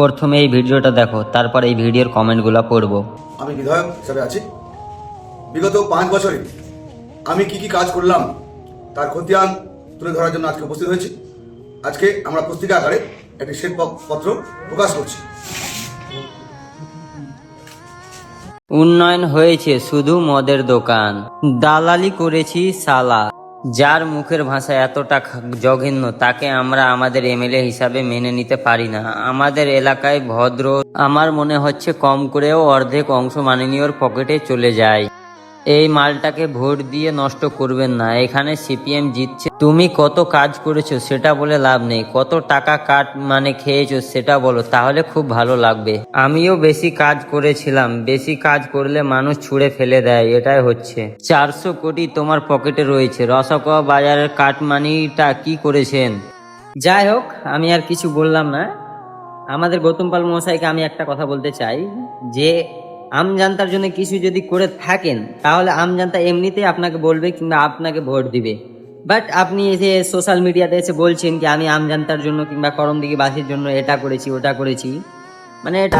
প্রথমে এই ভিডিওটা দেখো, তারপর এই ভিডিওর কমেন্টগুলো পড়বো। আমি বিধায়ক হিসাবে আছি। বিগত 5 বছরে আমি কি কি কাজ করলাম তার খতিয়ান তুলে ধরার জন্য আজকে উপস্থিত হয়েছি। আজকে আমরা পুস্তিকা আকারে একটি শ্বেতপত্র প্রকাশ করছি। উন্নয়ন হয়েছে শুধু মদের দোকান, দালালি করেছি সালা। যার মুখের ভাষা এতটা জঘন্য তাকে আমরা আমাদের এমএলএ হিসাবে মেনে নিতে পারি না। আমাদের এলাকায় ভদ্র, আমার মনে হচ্ছে কম করেও অর্ধেক অংশ মাননীয়র পকেটে চলে যায়। এই মালটাকে ভোট দিয়ে নষ্ট করবেন না, এখানে সিপিএম জিতছে। তুমি কত কাজ করেছো সেটা বলে লাভ নেই, কত টাকা কাট খেয়েছো সেটা বলো, তাহলে খুব ভালো লাগবে। আমিও বেশি কাজ করেছিলাম, বেশি কাজ করলে মানুষ ছুঁড়ে ফেলে দেয়, এটাই হচ্ছে। 400 কোটি তোমার পকেটে রয়েছে, রসকা বাজারের কাটমানিটা কি করেছেন? যাই হোক, আমি আর কিছু বললাম না। আমাদের গৌতম পাল মহাশয়কে আমি একটা কথা বলতে চাই যে আমজনতার জন্য কিছু যদি করে থাকেন তাহলে আমজনতা এমনিতেই আপনাকে বলবে কিংবা আপনাকে ভোট দিবে। বাট আপনি এসে সোশ্যাল মিডিয়াতে এসে বলছেন কি আমি আমজনতার জন্য কিংবা করমদিঘি বাসীর জন্য এটা করেছি ওটা করেছি, মানে এটা